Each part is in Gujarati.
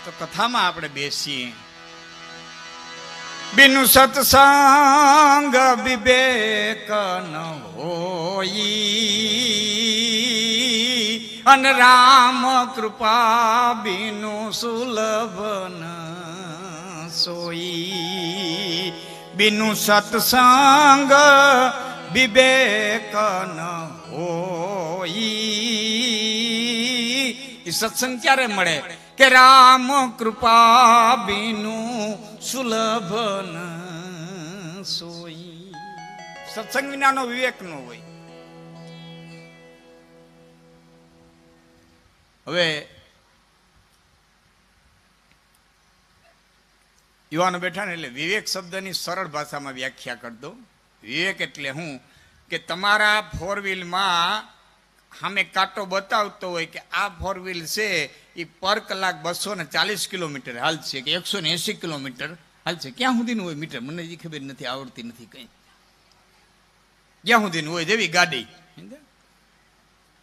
તો કથામાં આપણે બેસીએ. બિનુ સત્સંગ વિવેક ન હોઈ, અન રામ કૃપા બિનુ સુલભ ન સોઈ. બિનુ સત્સંગ વિવેક ન હોય. સત્સંગ ક્યારે મળે કે રામ કૃપા બિનુ સુલભ ન સોઈ. સત્સંગ વિનાનો વિવેક ન હોય. હવે યુવાનો બેઠા ને એટલે વિવેક શબ્દની સરળ ભાષામાં વ્યાખ્યા કરી દો. વિવેક એટલે હું કે તમારા ફોર વ્હીલમાં સામે કાંટો બતાવતો હોય કે આ ફોર વ્હીલ છે એ પર કલાક 240 કિલોમીટર હાલશે કે 180 કિલોમીટર હાલશે. ક્યાં સુધીનું હોય મીટર? મને એ ખબર નથી, આવડતી નથી કઈ. ક્યાં સુધીનું હોય જેવી ગાડી,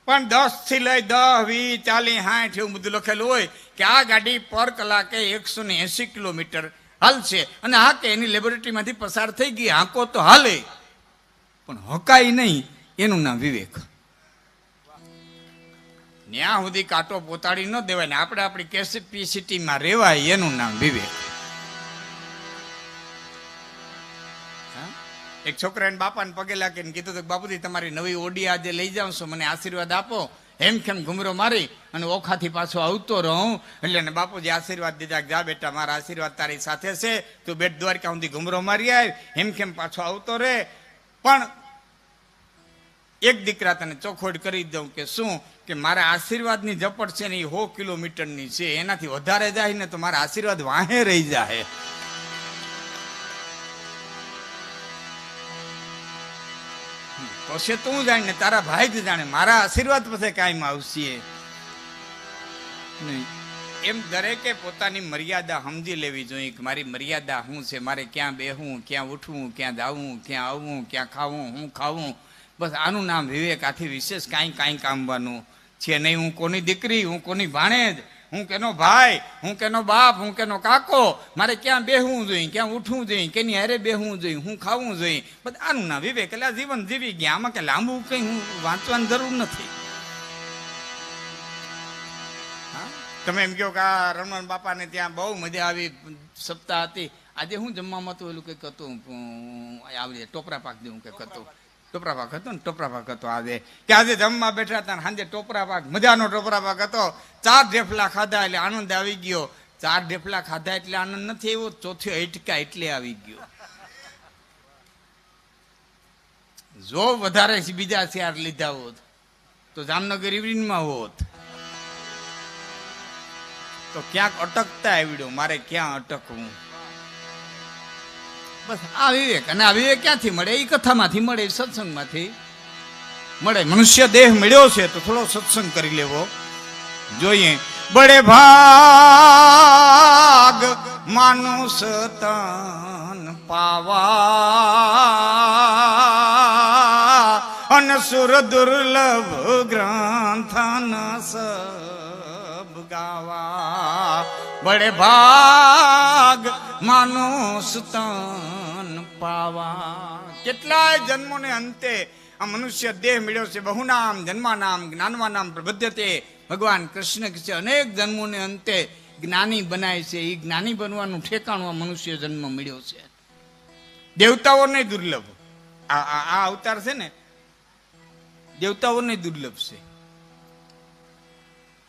પણ 10 થી લઈ 10, 20, 40, 60 એવું બધું લખેલું હોય કે આ ગાડી પર કલાકે 180 કિલોમીટર હાલશે. અને હા કે એની લેબોરેટરીમાંથી પસાર થઈ ગઈ, હાંકો તો હાલે પણ હકાય નહીં, એનું નામ વિવેક. ત્યાં સુધી કાંટો પોતાડી ન દેવાય ને આપણે આપણી કેપેસિટીમાં રહેવાય, એનું નામ વિવેક. એક છોકરાને બાપાને પગે લાગીને કીધું કે બાપુજી તમારી નવી ઓડી આજે લઈ જાઉં છું, મને આશીર્વાદ આપો. એમ કેમ ઘુમરો મારી અને ઓખાથી પાછો આવતો રહું. એટલે ને બાપુજી આશીર્વાદ દીધા, જા બેટા મારા આશીર્વાદ તારી સાથે છે, તું બેટ દ્વારકા સુધી ઘુમરો મારી આવ, એમ કેમ પાછો આવતો રે. પણ એક દીકરા તને ચોખવટ કરી દઉં કે શું કે મારા આશીર્વાદની ઝપટ છે ને એ 100 કિલોમીટરની છે, એનાથી વધારે જાય ને તો મારા આશીર્વાદ વાહે રહી જાય. પછી તું જાણ ને તારા ભાઈ જ જાણે, મારા આશીર્વાદ પછી કાયમ આવશે નહીં. એમ દરેકે પોતાની મર્યાદા સમજી લેવી જોઈએ કે મારી મર્યાદા શું છે, મારે ક્યાં બેહવું, ક્યાં ઉઠવું, ક્યાં જાવું, ક્યાં આવવું, ક્યાં ખાવું, હું ખાવું. બસ આનું નામ વિવેક. આથી વિશેષ કાંઈ કામવાનું છે નહીં. હું કોની દીકરી, હું કોની ભાણેજ, હું કેનો ભાઈ, હું કેનો બાપ, હું કેનો કાકો, મારે ક્યાં બેહવું જોઈએ, ક્યાં ઉઠવું જોઈએ, કેની હારે બેહવું જોઈએ, હું ખાવું જોઈએ. બસ આનું નામ વિવેક. એટલે જીવન જીવી ગયા. આમાં કે લાંબુ કંઈ હું વાંચવાની જરૂર નથી. તમે એમ કહો કે આ રમણ બાપાને ત્યાં બહુ મજા આવી, સપ્તાહ હતી. આજે હું જમવામાં હતું એલું કંઈક હતું, આવી ટોપરા પાક જેવું કંઈક હતું. ટોપરા પાક હતો ને, ટોપરા પાક હતો આજે કે આજે જમવા બેઠા હતા સાંજે ટોપરા પાક, મજાનો ટોપરા પાક હતો. 4 ઢેફલા ખાધા એટલે આનંદ આવી ગયો. 4 ઢેફલા ખાધા એટલે આનંદ નથી આવ્યો, ચોથી અટકા એટલે આવી ગયો. જો વધારે બીજા 4 લીધા હોત તો જામનગર ઇવનિંગમાં હોત તો ક્યાંક અટકતા આવડ્યો, મારે ક્યાં અટકવું. બસ આ વિવેક. અને આ વિવેક ક્યાંથી મળે? એ કથામાંથી મળે, સત્સંગમાંથી મળે. મનુષ્ય દેહ મળ્યો છે તો થોડો સત્સંગ કરી લેવો જોઈએ. બડે ભાગ માનુષ તન પાવા, અન સુર દુર્લભ ગ્રંથન સબ ગાવા. બડે ભાગ માનુષ તન પાવા. કેટલાય જન્મોને અંતે આ મનુષ્ય દેહ મળ્યો છે. બહુનામ જન્માનામ જ્ઞાનવાનામ પ્રબધ્યતે. ભગવાન કૃષ્ણ કે છે અનેક જન્મોને અંતે જ્ઞાની બનાય છે. એ જ્ઞાની બનવાનું ઠેકાણું આ મનુષ્ય જન્મ મળ્યો છે. દેવતાઓને દુર્લભ આ અવતાર છે ને, દેવતાઓને દુર્લભ છે.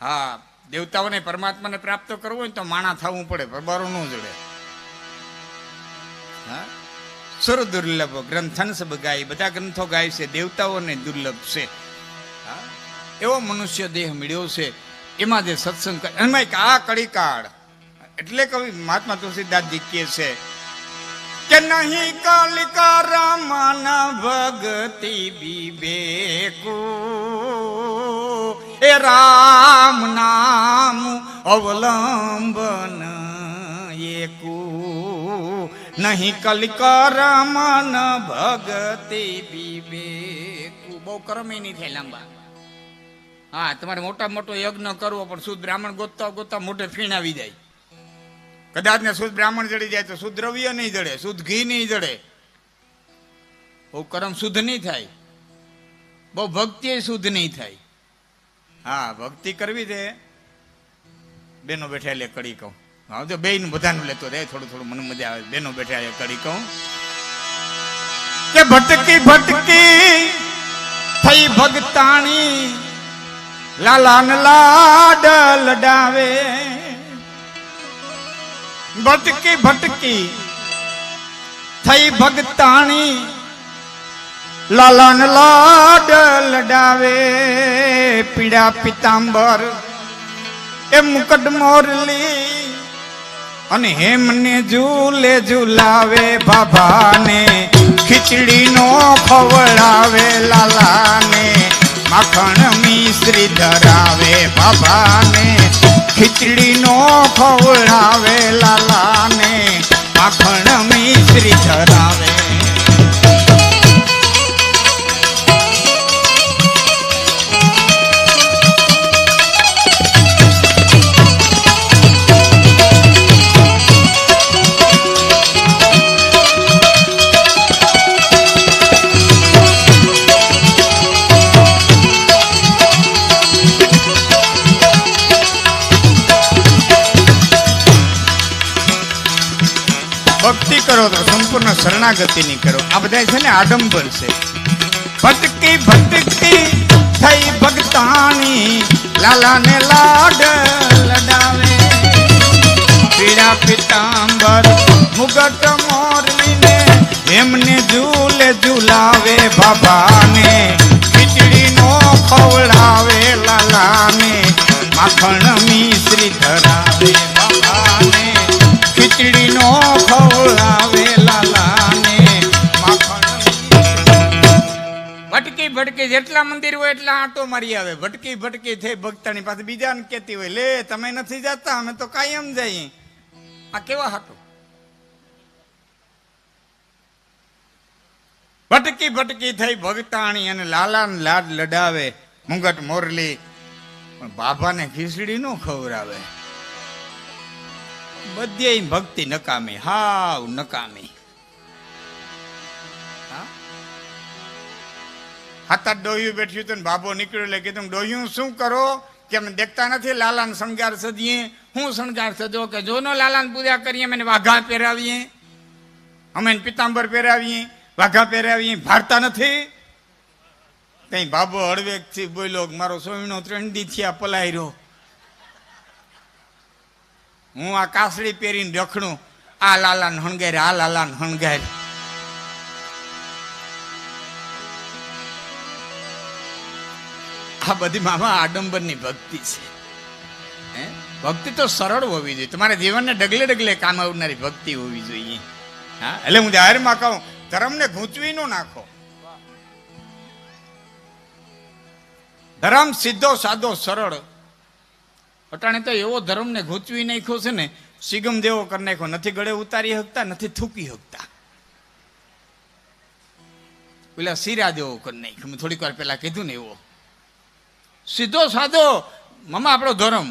હા, દેવતાઓને પરમાત્માને પ્રાપ્ત કરવું હોય તો માણા થવું પડે, પરબારો ન જડે. હા, સુર દુર્લભ ગ્રંથન સબ ગાય. બધા ગ્રંથો ગાય છે, દેવતાઓને દુર્લભ છે. હા, એવો મનુષ્ય દેહ મળ્યો છે. એમાં જે સત્સંગ એમાં આ કળીકાળ એટલે કવિ મહાત્મા તુલસીદાસજી કહે છે કે નહીં કલિકા રમન ભક્તિ વિવેકુ, એ રામ નામ અવલંબન એકુ. નહીં કલિકા રમન ભક્તિ વિવેકુ. બહુ કર્મ નહીં થાય લાંબા. હા, તમારે મોટા મોટો યજ્ઞ કરવો પણ શુદ્ધ બ્રાહ્મણ ગોતતા ગોતતા મોઢે ફીણ આવી જાય. કદાચ ને શુદ્ધ બ્રાહ્મણ જડી જાય તો શુદ્ધ દ્રવ્ય નહીં જડે, શુદ્ધ ઘી નહીં જડે, બહુ કર્મ શુદ્ધ નહીં થાય, બહુ ભક્તિ શુદ્ધ નહીં થાય. હા, ભક્તિ કરવી છે. બેનો બેઠા લે કડી કહું. હા, જો બે બધાનું લેતો રહે, થોડું થોડું મને મજા આવે. બેનો બેઠા લે કડી કહું કે ભટકી ભટકી થઈ ભગતાણી લાલાન લાડ લડાવે. ભટકી ભટકી થઈ ભગતાણી લાલાન લાડ લડાવે. પીડા પિતાંબર એ મુકટ મોરલી અને હેમને ઝૂલે ઝૂલાવે. બાબાને ખીચડી નો ખવડાવે, લાલાને માખણ મિશ્રી ધરાવે. બાબાને ખીચડી નો ખવડાવે, લાલાને માખણ મિશ્રી ધરાવે. ભક્તિ કરો તો સંપૂર્ણ શરણાગતિ ની કરો. આ બધા છે ને આડંબર છે. ભટકી ભટકી થઈ ભગતાણી લાલાને લાડ લડાવે. પીડા પિતાંબર મુગટ મોરલીને એમને ઝૂલે ઝૂલાવે. બાબાને ખીચડી નો ખવડાવે, લાલાને માખણ મિશ્રી ધરાવે. બાબાને ખીચડી નો ખવડાવે, લાલાને માખણ. ભટકી ભટકી જેટલા મંદિર હોય એટલા આંટો મારી આવે. ભટકી ભટકી થઈ ભક્તાની પાસે બીજાને કહેતી હોય, લે તમે નથી જતા, અમે તો કાયમ જઈએ. આ કેવા હાટો? ભટકી ભટકી થઈ ભગતાણી અને લાલાને લાડ લડાવે. મુંગટ મોરલી પણ બાબાને ખીચડી નો ખવડાવે. બધે ભક્તિ નકામી, હાવ નકામી. હાથ ડોહ્યું બેઠ્યું હતું ને બાબો નીકળ્યો એટલે કીધું, ડોહ્યું શું કરો કે અમે દેખતા નથી લાલાને શણગાર સજીએ? હું શણગાર સજો કે જોનો લાલાને પૂજા કરીએ, અમે વાઘા પહેરાવીએ, અમે પિતાંબર પહેરાવીએ, વાઘા પહેરાવીએ, ભારતા નથી. કઈ બાબો હળવેક થી બોલ્યો, મારો સોયનો 3 દી થયા પલાયરો, હું આ કાસડી પહેરીને રખડું, આ લાલાને હણગાર, આ લાલાને હણગાર. આ બધી મામા આડંબરની ભક્તિ છે. ભક્તિ તો સરળ હોવી જોઈએ, તમારા જીવનને ડગલે ડગલે કામ આવનારી ભક્તિ હોવી જોઈએ. હા, એટલે હું જાહેરમાં કહું, ધર્મને ગૂંચવી ન નાખો. ધર્મ સીધો સાદો સરળ. અટાણે તો એવો ધર્મને ગૂંચવી નાખ્યો છે ને, સિગમ જેવો કરી નાખ્યો. નથી ગળે ઉતારી શકતા, નથી થૂકી શકતા. પેલા શીરા જેવો કરી નાખ્યો. મેં થોડીક વાર પેલા કીધું ને એવો સીધો સાદો મામા આપણો ધર્મ.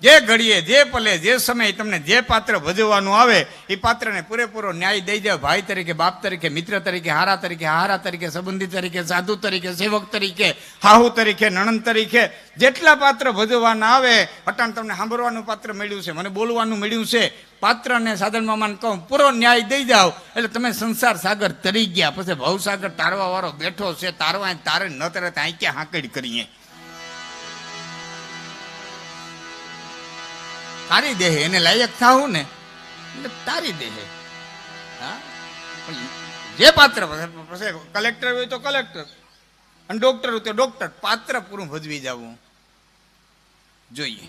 જે ઘડીએ, જે પલે, જે સમયે તમને જે પાત્ર ભજવવાનું આવે એ પાત્રને પૂરેપૂરો ન્યાય દઈ જાવ. ભાઈ તરીકે, બાપ તરીકે, મિત્ર તરીકે, હારા તરીકે, હારા તરીકે, સંબંધી તરીકે, સાધુ તરીકે, સેવક તરીકે, હાહુ તરીકે, નણંદ તરીકે, જેટલા પાત્ર ભજવવાના આવે. અટાણ તમને સાંભળવાનું પાત્ર મળ્યું છે, મને બોલવાનું મળ્યું છે. પાત્રને સાધન મામાને કહું પૂરો ન્યાય દઈ જાવ એટલે તમે સંસાર સાગર તરી ગયા. પછી ભવસાગર તારવા વાળો બેઠો છે, તારવા તારે ન તરત આંક્યા હાંકડી કરીએ. તારી દેહે એને લાયક થાવું ને એટલે તારી દેહે. હા, જે પાત્ર પછી કલેક્ટર હોય તો કલેક્ટર અને ડોક્ટર હોય તો ડોક્ટર, પાત્ર પૂરું ભજવી જવું જોઈએ.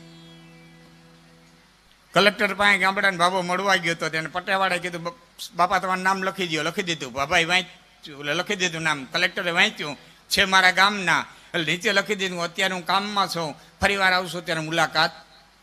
કલેક્ટર પાસે ગામડાને બાબો મળવા ગયો હતો, તેને પટેવાળાએ કીધું, બાપા તમારું નામ લખી દો. લખી દીધું. બાબાએ વાંચ્યું, લખી દીધું નામ. કલેક્ટરે વાંચ્યું, છે મારા ગામના. એટલે નીચે લખી દીધું, અત્યારે હું કામમાં છું, ફરી વાર આવશું ત્યારે મુલાકાત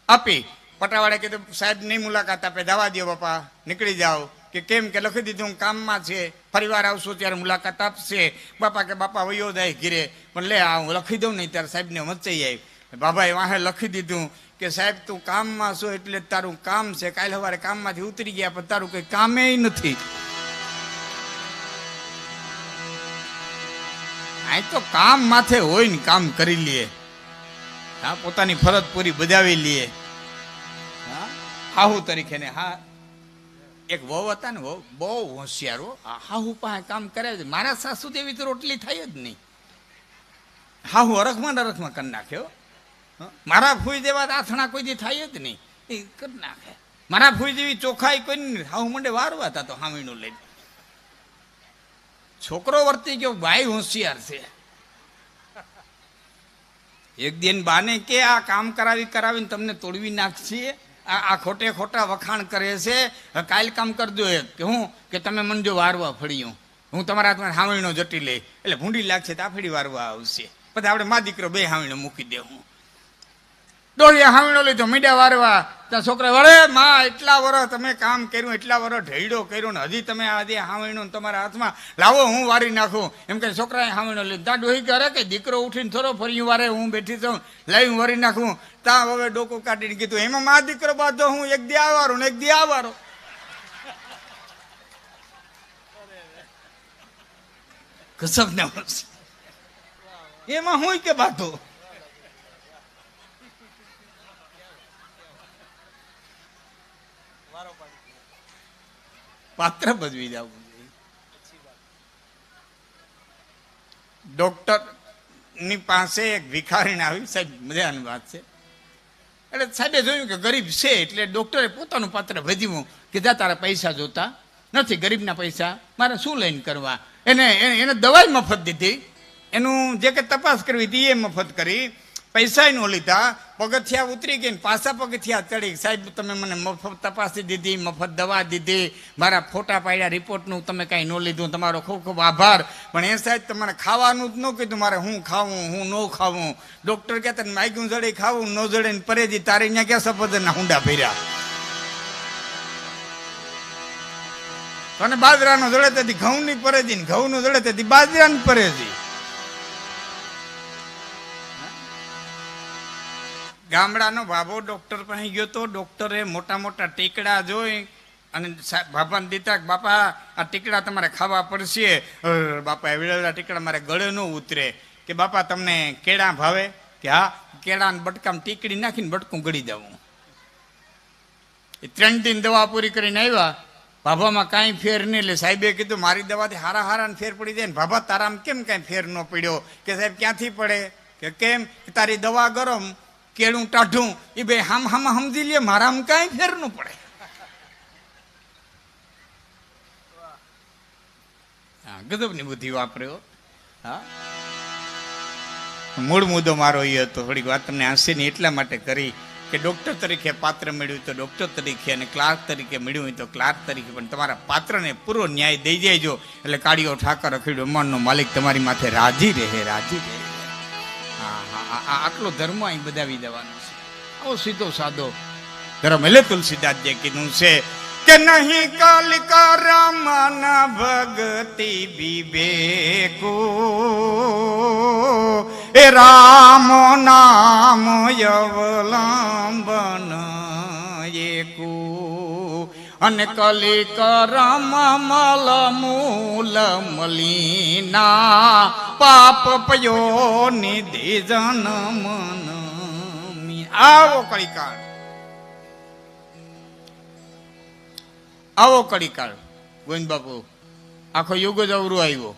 આપી. પટાવાળે કીધું, સાહેબ નહીં મુલાકાત આપે, જવા દો બાપા, નીકળી જાઓ. કે કેમ? કે લખી દીધું હું કામમાં છે, ફરી વાર આવશું ત્યારે મુલાકાત આપશે. બાપા કે બાપા વયો જાય ઘીરે, પણ લે આ હું લખી દઉં નહીં ત્યારે સાહેબને મચાઈ આવી. બાબાએ વાહે લખી દીધું કે સાહેબ તું કામમાં છો એટલે તારું કામ છે, કાલે સવારે કામમાંથી ઉતરી ગયા પણ તારું કઈ કામે નથી. આ તો કામ માથે હોય ને કામ કરી લઈએ, હા પોતાની ફરજ પૂરી બજાવી લઈએ. હા હાહુ તરીકે ને હા એક વહુ હતા ને, વહુ બહુ હોશિયાર હો, હાહુ પાસે કામ કરે છે. મારા સાસુ જેવી તો રોટલી થાય જ નહીં. હાહુ અરખમાં કરી નાખ્યો. મારા ફૂઈ જેવા આથણા કોઈ દી થાય જ નહીં, એ કરી નાખે. મારા ફૂઈ જેવી ચોખાઈ કોઈ નહીં. હાહુ મંડે વારવા હતા તો હામીનું લઈને છોકરો વર્તી ગયો, ભાઈ હોશિયાર છે. એક દિન બાને કે આ કામ કરાવીને તમને તોડવી નાખશે, આ ખોટે ખોટા વખાણ કરે છે, કાલ કામ કરજો. કે હું કે તમે મને જો વારવા ફળ્યું, હું તમારા હાથમાં હાવણીનો જટી લઈ એટલે ભૂંડી લાગશે તો આફડી વારવા આવશે. પછી આપણે મા દીકરો બે હાવણીનો મૂકી દે. હું ડોળિયા હાવણીનો લીધો મીડિયા વારવા. ત્યાં છોકરા વળે માં એટલા વર્ષ તમે કામ કર્યું, એટલા વર્ષ ઢેડો કર્યો ને હજી તમે આજે હાવણીનો તમારા હાથમાં લાવો હું વારી નાખું એમ કે છોકરાએ હાવણીનો લીધો. ત્યાં ડોહી કરે કે દીકરો ઉઠીને થોડો ફરી વારે, હું બેઠી છું લઈ હું વારી નાખું. ત્યાં હવે ડોકું કાઢીને કીધું એમાં મા દીકરો બાંધો, હું એક દી આવારો ને એક દી આવારો. કસબ ને એમાં હું કે બાંધો. પાત્ર ભજવી જવું. ડોક્ટર ની પાસે એક ભિખારીને આવી, સાહેબ મજાની વાત છે. એટલે સાહેબે જોયું કે ગરીબ છે એટલે ડોક્ટરે પોતાનું પાત્ર ભજવ્યું કે જા તારા પૈસા જોતા નથી, ગરીબના પૈસા મારે શું લઈને કરવા. એને દવાઈ મફત દીધી, એનું જે કે તપાસ કરવી હતી એ મફત કરી, પૈસા ન લીધા. પગથિયા ઉતરી ગઈ, પાછા પગથિયા ચડી. સાહેબ તમે મને મફત તપાસી દીધી, મફત દવા દીધી, મારા ફોટા પાડ્યા, રિપોર્ટનું તમે કાંઈ ન લીધું, તમારો ખૂબ ખૂબ આભાર. પણ એ સાહેબ તમારે ખાવાનું જ ન કીધું, મારે હું ખાવું હું ન ખાવું. ડોક્ટર કહેતા માગ્યું જડે ખાવું, ન જડે ને પરેજી. તારે અહીંયા ક્યાં સફરજનના હુંડા ભર્યા. અને બાજરાનો જડે તેથી ઘઉંની પરેજી ને ઘઉંનું જડે તેથી બાજરાની પરેજી. ગામડાનો ભાભો ડોક્ટર પાસે ગયો તો ડોક્ટરે મોટા મોટા ટીકડા જોઈ અને બાપાને દીધા, બાપા આ ટીકડા તમારે ખાવા પડશે. બાપા એવડેલા ટીકડા મારે ગળે ન ઉતરે. કે બાપા તમને કેળા ભાવે? કે હા. કેળાને બટકામાં ટીકડી નાખીને બટકું ગળી દેવું. એ 3 દિન દવા પૂરી કરીને આવ્યા, ભાભામાં કાંઈ ફેર નહીં. એટલે સાહેબે કીધું મારી દવાથી હારા ફેર પડી જાય ને ભાભા તારામાં કેમ કાંઈ ફેર ન પડ્યો? કે સાહેબ ક્યાંથી પડે? કે કેમ? તારી દવા ગરમ કેળું ટાઢું, એ બે હામ સમજી લે, મારામાં કાંઈ ફેર ન પડે. હા ગજબની બુદ્ધિ વાપર્યો. હા મૂળ મુદ્દો મારો એ હતો. થોડીક વાત તમને હાંસીને એટલા માટે કરી કે ડોક્ટર તરીકે પાત્ર મળ્યું તો ડોક્ટર તરીકે અને ક્લાર્ક તરીકે મળ્યું હોય તો ક્લાર્ક તરીકે પણ તમારા પાત્રને પૂરો ન્યાય દઈ જાય એટલે કાળીઓ ઠાકર અખીડો અમ્માનનો માલિક તમારી માથે રાજી રહે, રાજી રહે. આટલો ધર્મ અહીં બધાવી દેવાનો છે. આવો સીધો સાદો ધર્મ. એટલે તુલસીદાસ જે કીધું છે કે નહીં કાલિકા રામન ભક્તિ વિવેકો, એ રામ નામ અવલંબન એકો, અને કલિકા રામ મલ મૂલ મલિના, પાપ પયો નિધિ જન્મ. આવો કળીકાળ, આવો કળીકાળ. ગોવિંદ બાપુ આખો યુગ જ અવરું આવ્યો.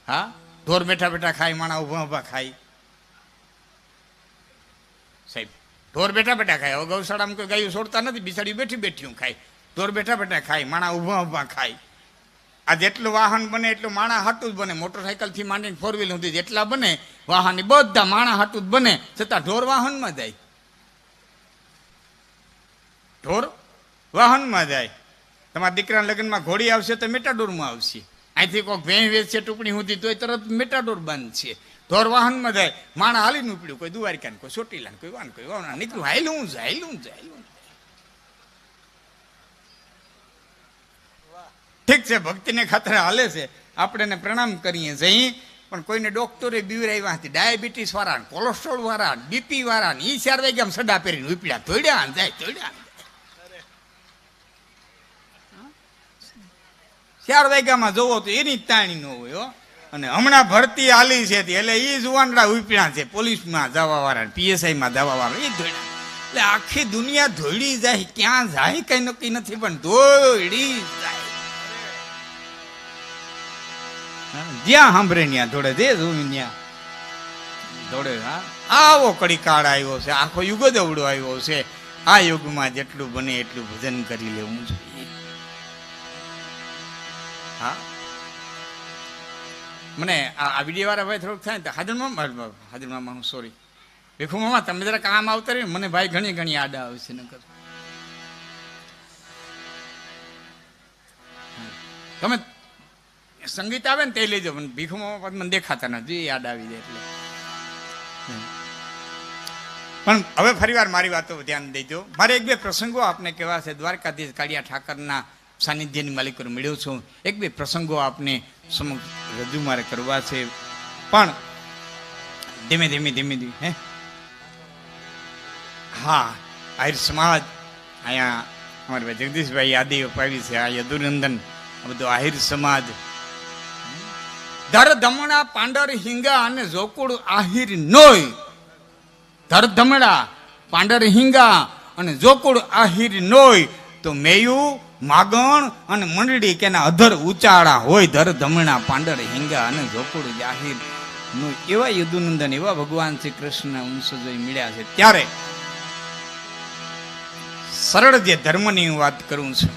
હા ઢોર બેઠા બેઠા ખાય, માણા ઉભા ઉભા ખાય. સાહેબ ઢોર બેઠા બેઠા ખાય. હવે ગૌશાળામાં કોઈ ગાયું છોડતા નથી, બિસાડી બેઠી બેઠી ખાય. ઢોર બેઠા બેઠા ખાય, માણા ઉભા ઉભા ખાય. આ જેટલું વાહન બને એટલું માણા હાટું જ બને. મોટરસાયકલ થી માંડીને 4 વ્હીલ સુધી જેટલા બને વાહન એ બધા માણા હાટું જ બને, છતાં ઢોર વાહનમાં જાય. ઢોર વાહનમાં જાય. તમારા દીકરાના લગ્નમાં ઘોડી આવશે તો મેટાડોરમાં આવશે. અહીંથી કોઈ ભેં વેચશે ટુકડી સુધી તો તરત મેટાડોર બંધ છે. ઢોર વાહનમાં જાય. માણા હાલીને ઉપડ્યું, કોઈ દ્વારકા કોઈ ચોટીલા કોઈ વાન કોઈ વાના નીકળ્યું, હાયલું જાય. ઠીક છે, ભક્તિને ખાતર હાલે છે. આપણે એને પ્રણામ કરીએ છીએ. પણ કોઈને ડોક્ટરે બીવરાવ્યા હતી, ડાયાબિટીસ વાળા, કોલેસ્ટ્રોલ વાળા, બીપી વાળા, એ 4 વાગ્યા સડા પહેરીને ઉપડ્યા, ધોડ્યા જાય, ધોડ્યા 4 વાગ્યામાં જોવો તો એની જ તાણી ન હોય હો. અને હમણાં ભરતી આલી છે એટલે એ જુવાનડા ઉપડ્યા છે, પોલીસમાં જવા વાળા, પીએસઆઈમાં જવા વાળા, એ ધોડ્યા. એટલે આખી દુનિયા ધોડી જાય, ક્યાં જાય કઈ નક્કી નથી, પણ ધોડી જાય. જ્યાં સાંભળે ત્યાં દોડે, જે જોયું ત્યાં દોડે. હા, આવો કડી કાળ આવ્યો છે, આખો યુગ જ અવડો આવ્યો છે. આ યુગમાં જેટલું બને એટલું ભજન કરી લેવું જોઈએ. હા, મને આ વિડીયો વાળા ભાઈ થોડુંક થાય ને હાજરમાં હું સોરી ભીખુ મામા, તમે જરા કામ આવતા રહ્યું, મને ભાઈ ઘણી ઘણી આડા આવશે નકર. તમે સંગીત આવે ને તે લેજો, મને ભીખુ મામા મને દેખાતા નથી, યાદ આવી જાય એટલે. પણ હવે ફરી વાર મારી વાતો ધ્યાન દેજો. મારે 1-2 પ્રસંગો આપને કહેવા છે. દ્વારકાધીશ કાળિયા ઠાકરના સાનિધ્યની માલિકો મળ્યો છું. 1-2 પ્રસંગો આપને સમક્ષ રજૂ મારે કરવા છે. પણ ધીમે ધીમે હે, હા, આહિર સમાજ અહીંયા અમારે ભાઈ જગદીશભાઈ યાદી અપાવી છે. આ યદુનંદન, આ બધું આહિર સમાજ. ધર ધમણા પાંડર હિંગા અને જોકુડ આહિર નોય. ધર ધમણા પાંડર હિંગા અને જોકુડ આહિર નોય. તો મેયું માગણ અને મંડળી કેના અધર ઉચાળા હોય. ધર ધમણા પાંડર હિંગા અને જોકુડ આહિર નોય. એવા યદુનંદન, એવા ભગવાન શ્રી કૃષ્ણ વંશજો મળ્યા છે. ત્યારે સરળ જે ધર્મની હું વાત કરું છું.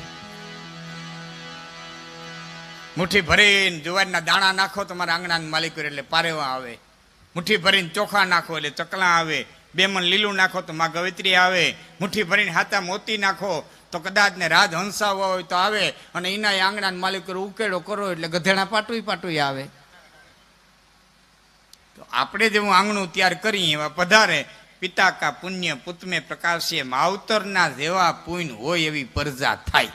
મુઠ્ઠી ભરીને જુવારના દાણા નાખો તમારા આંગણાના માલિકો એટલે પારેવા આવે. મુઠ્ઠી ભરીને ચોખા નાખો એટલે ચકલા આવે. 2 મણ લીલું નાખો તો માં ગવેત્રી આવે. મુઠ્ઠી ભરીને હાથા મોતી નાખો તો કદાચ ને રાજ હંસાવો હોય તો આવે. અને એના આંગણાના માલિકો ઉકેડો કરો એટલે ગધેડા પાટું આવે. તો આપણે જેવું આંગણું તૈયાર કરી એવા પધારે. પિતા કા પુણ્ય પુત મેં પ્રકાશે, માવતરના જેવા પુણ્ય હોય એવી પરજા થાય.